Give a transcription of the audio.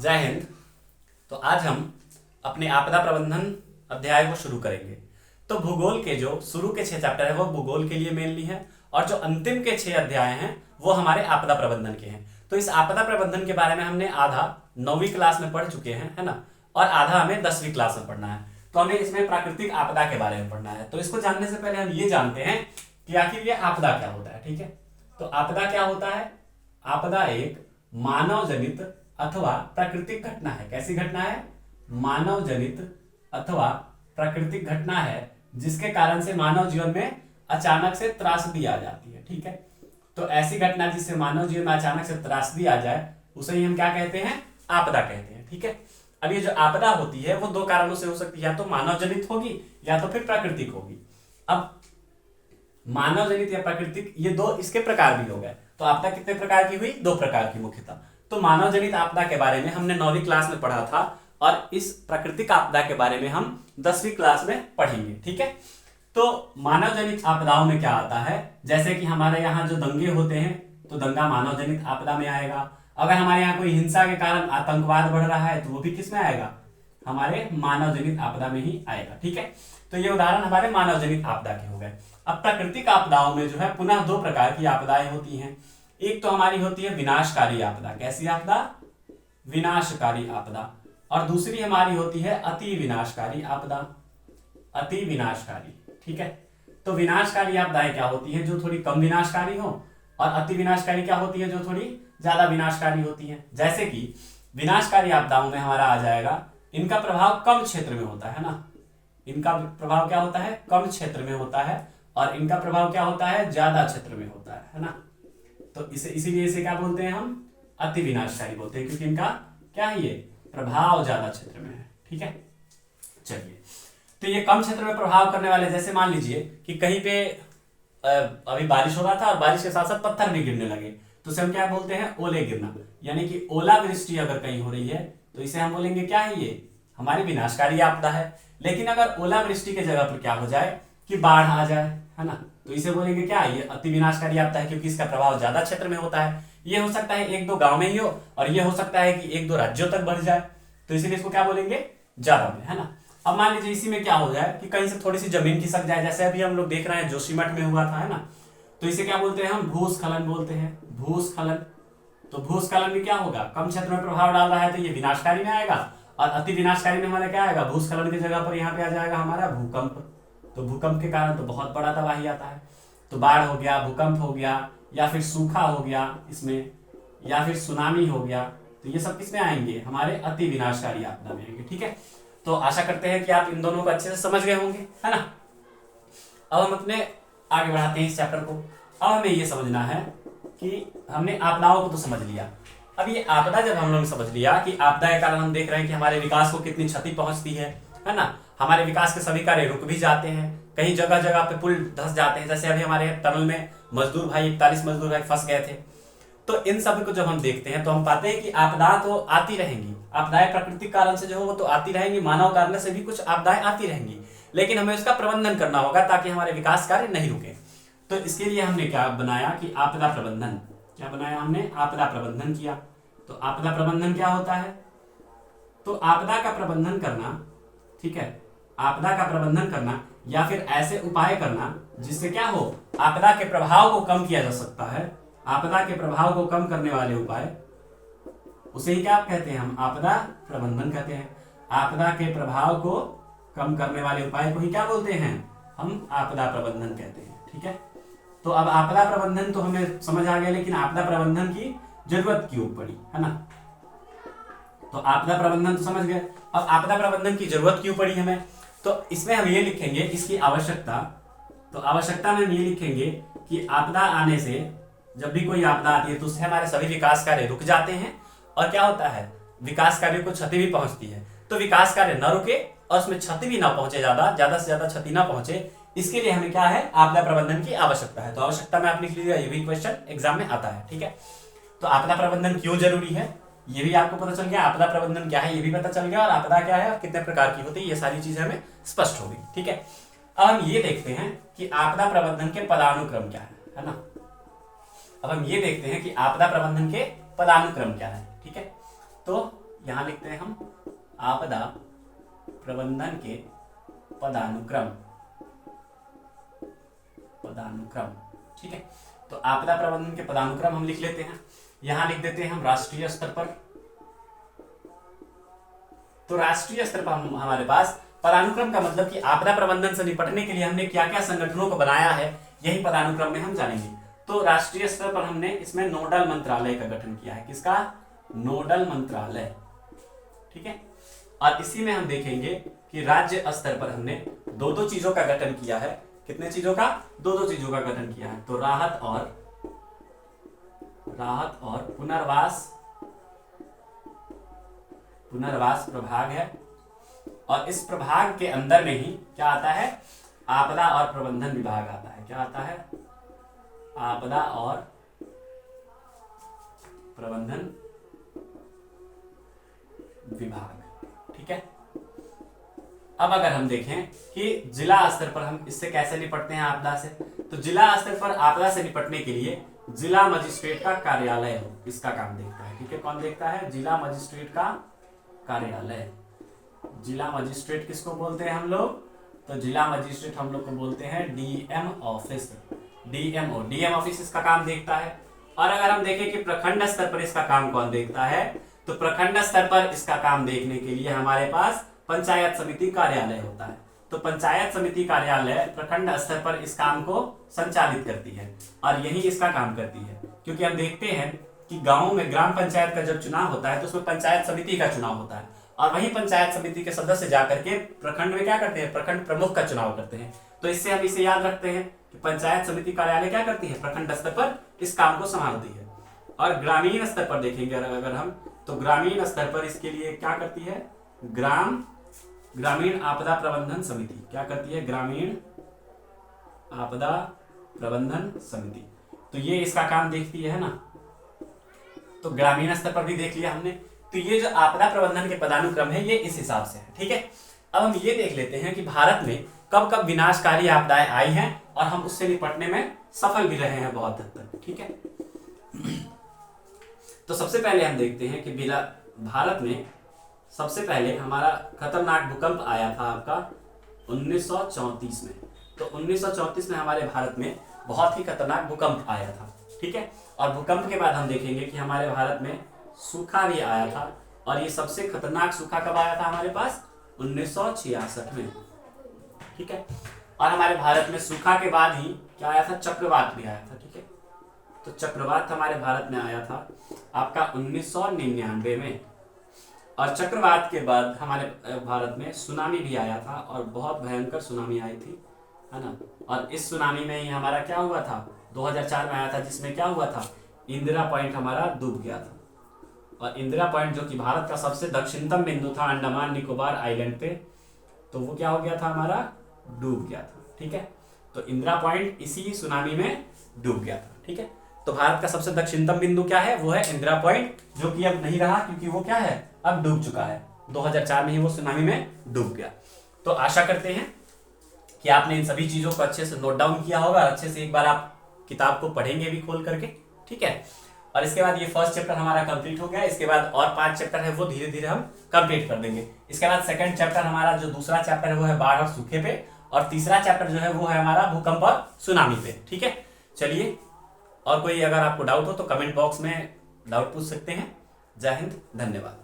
जय हिंद। तो आज हम अपने आपदा प्रबंधन अध्याय को शुरू करेंगे। तो भूगोल के जो शुरू के 6 चैप्टर है वो भूगोल के लिए मेनली है और जो अंतिम के 6 अध्याय हैं वो हमारे आपदा प्रबंधन के हैं। तो इस आपदा प्रबंधन के बारे में हमने आधा 9वीं क्लास में पढ़ चुके हैं, है ना, और आधा हमें 10वीं क्लास में पढ़ना है। तो हमें इसमें प्राकृतिक आपदा के बारे में पढ़ना है। तो इसको जानने से पहले हम ये जानते हैं कि आखिर ये आपदा क्या होता है। ठीक है, तो आपदा क्या होता है? आपदा एक मानव जनित अथवा प्राकृतिक घटना है। कैसी घटना है? मानव जनित अथवा प्राकृतिक घटना है जिसके कारण से मानव जीवन में अचानक से त्रासदी आ जाती है। ठीक है, तो ऐसी घटना जिससे मानव जीवन में अचानक से त्रासदी आ जाए उसे ही हम क्या कहते हैं? आपदा कहते हैं। ठीक है, अब ये जो आपदा होती है वो दो कारणों से हो सकती है, या तो मानव जनित होगी या तो फिर प्राकृतिक होगी। अब मानव जनित या प्राकृतिक ये दो इसके प्रकार भी हो गए। तो आपदा कितने प्रकार की हुई? 2 प्रकार की मुख्यतः। तो मानव जनित आपदा के बारे में हमने 9वीं क्लास में पढ़ा था और इस प्राकृतिक आपदा के बारे में हम 10वीं क्लास में पढ़ेंगे। ठीक है, तो मानव जनित आपदाओं में क्या आता है? जैसे कि हमारे यहाँ जो दंगे होते हैं तो दंगा मानव जनित आपदा में आएगा। अगर हमारे यहाँ कोई हिंसा के कारण आतंकवाद बढ़ रहा है तो वो भी किस में आएगा? हमारे मानव जनित आपदा में ही आएगा। ठीक है, तो ये उदाहरण हमारे मानव जनित आपदा के हो गए। अब प्राकृतिक आपदाओं में जो है पुनः 2 प्रकार की आपदाएं होती हैं। एक तो हमारी होती है विनाशकारी आपदा। कैसी आपदा? विनाशकारी आपदा। और दूसरी हमारी होती है अति विनाशकारी आपदा। अति विनाशकारी। ठीक है, तो विनाशकारी आपदाएं क्या होती है? जो थोड़ी कम विनाशकारी हो, और अति विनाशकारी क्या होती है? जो थोड़ी ज्यादा विनाशकारी होती है। जैसे कि विनाशकारी आपदाओं में हमारा आ जाएगा, इनका प्रभाव कम क्षेत्र में होता है ना। इनका प्रभाव क्या होता है? कम क्षेत्र में होता है, और इनका प्रभाव क्या होता है? ज्यादा क्षेत्र में होता है ना। तो इसीलिए इसे क्या बोलते हैं? हम अति विनाशकारी बोलते हैं, क्योंकि इनका क्या है? ये प्रभाव ज्यादा क्षेत्र में है। ठीक है, चलिए, तो ये कम क्षेत्र में प्रभाव करने वाले, जैसे मान लीजिए कि कहीं पे अभी बारिश हो रहा था और बारिश के साथ साथ पत्थर भी गिरने लगे, तो इसे हम क्या बोलते हैं? ओले गिरना। यानी कि ओलावृष्टि अगर कहीं हो रही है तो इसे हम बोलेंगे क्या है? ये हमारी विनाशकारी आपदा है। लेकिन अगर ओलावृष्टि के जगह पर क्या हो जाए कि बाढ़ आ जाए, है ना, तो इसे बोलेंगे क्या? ये अति विनाशकारी आपदा है, क्योंकि इसका प्रभाव ज्यादा क्षेत्र में होता है। ये हो सकता है 1-2 गांव में ही हो, और ये हो सकता है कि 1-2 राज्यों तक बढ़ जाए, तो इसीलिए इसको क्या बोलेंगे? ज्यादा में, है ना। अब मान लीजिए इसी में क्या हो जाए कि कहीं से थोड़ी सी जमीन खिसक जाए, जैसे अभी हम लोग देख रहे हैं जोशीमठ में हुआ था, है ना, तो इसे क्या बोलते हैं? हम भूस्खलन बोलते हैं। भूस्खलन। तो भूस्खलन में क्या होगा? कम क्षेत्र में प्रभाव डाल रहा है तो ये विनाशकारी में आएगा, और अति विनाशकारी में हमारा क्या आएगा? भूस्खलन की जगह पर यहाँ पे आ जाएगा हमारा भूकंप। तो भूकंप के कारण तो बहुत बड़ा तबाही आता है। तो बाढ़ हो गया, भूकंप हो गया, या फिर सूखा हो गया इसमें, या फिर सुनामी हो गया, तो ये सब किसमें आएंगे? हमारे अति विनाशकारी आपदा में आएंगे। ठीक है, तो आशा करते हैं कि आप इन दोनों को अच्छे से समझ गए होंगे, है ना। अब हम अपने आगे बढ़ाते हैं इस चैप्टर को। अब हमें ये समझना है कि हमने आपदाओं को तो समझ लिया। अब ये आपदा जब हम लोग समझ लिया कि आपदा के कारण हम देख रहे हैं कि हमारे विकास को कितनी क्षति पहुंचती है ना। हमारे विकास के सभी कार्य रुक भी जाते हैं, कहीं जगह जगह पे पुल धंस जाते हैं। जैसे अभी हमारे टनल में मजदूर भाई 41 मजदूर भाई फंस गए थे। तो इन सब को जब हम देखते हैं तो हम पाते हैं कि आपदा तो आती रहेंगी। आपदाएं प्राकृतिक कारण से जो हो वो तो आती रहेंगी, मानव कारण से भी कुछ आपदाएं आती रहेंगी, लेकिन हमें उसका प्रबंधन करना होगा ताकि हमारे विकास कार्य नहीं रुके। तो इसके लिए हमने क्या बनाया कि आपदा प्रबंधन। क्या बनाया हमने? आपदा प्रबंधन किया। तो आपदा प्रबंधन क्या होता है? तो आपदा का प्रबंधन करना, ठीक है, आपदा का प्रबंधन करना या फिर ऐसे उपाय करना जिससे क्या हो? आपदा के प्रभाव को कम किया जा सकता है। आपदा के प्रभाव को कम करने वाले उपाय, उसे ही क्या कहते हैं? हम आपदा प्रबंधन कहते हैं। आपदा के प्रभाव को कम करने वाले उपाय को ही क्या बोलते हैं? हम आपदा प्रबंधन कहते हैं। ठीक है, तो अब आपदा प्रबंधन तो हमें समझ आ गया, लेकिन आपदा प्रबंधन की जरूरत क्यों पड़ी, है ना। तो आपदा प्रबंधन तो समझ गए। अब आपदा प्रबंधन की जरूरत क्यों पड़ी हमें? तो इसमें हम ये लिखेंगे इसकी आवश्यकता। तो आवश्यकता में हम ये लिखेंगे कि आपदा आने से, जब भी कोई आपदा आती है तो उससे हमारे सभी विकास कार्य रुक जाते हैं, और क्या होता है? विकास कार्यों को क्षति भी पहुंचती है। तो विकास कार्य न रुके और उसमें क्षति भी ना पहुंचे, ज्यादा से ज्यादा क्षति ना पहुंचे, इसके लिए हमें क्या है? आपदा प्रबंधन की आवश्यकता है। तो आवश्यकता में आप लिख लीजिएगा, ये भी क्वेश्चन एग्जाम में आता है। ठीक है, तो आपदा प्रबंधन क्यों जरूरी है ये भी आपको पता चल गया, आपदा प्रबंधन क्या है ये भी पता चल गया, और आपदा क्या है और कितने प्रकार की होती है ये सारी चीजें हमें स्पष्ट हो गई। ठीक है, अब हम ये देखते हैं कि आपदा प्रबंधन के पदानुक्रम क्या है ना। अब हम ये देखते हैं कि आपदा प्रबंधन के पदानुक्रम क्या है। ठीक है, तो यहां लिखते हैं हम आपदा प्रबंधन के पदानुक्रम। ठीक है, तो आपदा प्रबंधन के पदानुक्रम हम लिख लेते हैं। यहां लिख देते हैं हम राष्ट्रीय स्तर पर। तो राष्ट्रीय स्तर पर हमारे पास पदानुक्रम का मतलब कि आपदा प्रबंधन से निपटने के लिए हमने क्या क्या संगठनों को बनाया है, यही पदानुक्रम में हम जानेंगे। तो राष्ट्रीय स्तर पर हमने इसमें नोडल मंत्रालय का गठन किया है। किसका? नोडल मंत्रालय। ठीक है, और इसी में हम देखेंगे कि राज्य स्तर पर हमने दो दो चीजों का गठन किया है। कितने चीजों का? दो दो चीजों का गठन किया है। तो राहत और पुनर्वास प्रभाग है, और इस प्रभाग के अंदर में ही क्या आता है? आपदा और प्रबंधन विभाग आता है। क्या आता है? आपदा और प्रबंधन विभाग। ठीक है, अब अगर हम देखें कि जिला स्तर पर हम इससे कैसे निपटते हैं आपदा से, तो जिला स्तर पर आपदा से निपटने के लिए जिला मजिस्ट्रेट का कार्यालय हो, इसका काम देखता है। ठीक है, कौन देखता है? जिला मजिस्ट्रेट का कार्यालय। जिला मजिस्ट्रेट किसको बोलते हैं हम लोग? तो जिला मजिस्ट्रेट हम लोग को बोलते हैं डीएम ऑफिस। डीएम ऑफिस इसका काम देखता है। और अगर हम देखें कि प्रखंड स्तर पर इसका काम कौन देखता है, तो प्रखंड स्तर पर इसका काम देखने के लिए हमारे पास पंचायत समिति कार्यालय होता है। तो पंचायत समिति कार्यालय प्रखंड स्तर पर इस काम को संचालित करती है और यही इसका काम करती है। क्योंकि हम देखते हैं कि गांवों में ग्राम पंचायत का जब चुनाव होता है तो उसमें पंचायत समिति का चुनाव होता है, और वही पंचायत समिति के सदस्य जाकर के प्रखंड में क्या करते हैं? प्रखंड प्रमुख का चुनाव करते हैं। तो इससे हम इसे याद रखते हैं कि पंचायत समिति कार्यालय क्या करती है? प्रखंड स्तर पर इस काम को संभालती है। और ग्रामीण स्तर पर देखेंगे अगर हम, तो ग्रामीण स्तर पर इसके लिए क्या करती है? ग्रामीण आपदा प्रबंधन समिति। क्या करती है? ग्रामीण आपदा प्रबंधन समिति। तो ये इसका काम देखती है ना। तो ग्रामीण स्तर पर भी देख लिया हमने। तो ये जो आपदा प्रबंधन के पदानुक्रम है ये इस हिसाब से है। ठीक है, अब हम ये देख लेते हैं कि भारत में कब कब विनाशकारी आपदाएं आई हैं और हम उससे निपटने में सफल भी रहे हैं बहुत हद तक। ठीक है, तो सबसे पहले हम देखते हैं कि भारत में सबसे पहले हमारा खतरनाक भूकंप आया था आपका 1934 में। तो 1934 में हमारे भारत में बहुत ही खतरनाक भूकंप आया था। ठीक है, और भूकंप के बाद हम देखेंगे कि हमारे भारत में सूखा भी आया था, और ये सबसे खतरनाक सूखा कब आया था हमारे पास? 1966 में। ठीक है, और हमारे भारत में सूखा के बाद ही क्या आया था? चक्रवात भी आया था। ठीक है, तो चक्रवात हमारे भारत में आया था आपका 1999 में, और चक्रवात के बाद हमारे भारत में सुनामी भी आया था, और बहुत भयंकर सुनामी आई थी, है ना। और इस सुनामी में ही हमारा क्या हुआ था? 2004 में आया था, जिसमें क्या हुआ था? इंदिरा पॉइंट हमारा डूब गया था। और इंदिरा पॉइंट जो कि भारत का सबसे दक्षिणतम बिंदु था अंडमान निकोबार आइलैंड पे, तो वो क्या हो गया था? हमारा डूब गया था। ठीक है, तो इंदिरा पॉइंट इसी सुनामी में डूब गया था। ठीक है, तो भारत का सबसे दक्षिणतम बिंदु क्या है? वो है इंदिरा पॉइंट, जो कि अब नहीं रहा क्योंकि वो क्या है? अब डूब चुका है। 2004 में ही वो सुनामी में डूब गया। तो आशा करते हैं कि आपने इन सभी चीजों को अच्छे से नोट डाउन किया होगा, अच्छे से एक बार आप किताब को पढ़ेंगे भी खोल करके। ठीक है, और इसके बाद ये फर्स्ट चैप्टर हमारा कंप्लीट हो गया। इसके बाद और 5 चैप्टर है वो धीरे धीरे हम कंप्लीट कर देंगे। इसके बाद सेकंड चैप्टर हमारा जो दूसरा चैप्टर है वो है बाढ़ और सूखे पे, और तीसरा चैप्टर जो है वो है हमारा भूकंप और सुनामी पे। ठीक है, चलिए, और कोई अगर आपको डाउट हो तो कमेंट बॉक्स में डाउट पूछ सकते हैं। जय हिंद, धन्यवाद।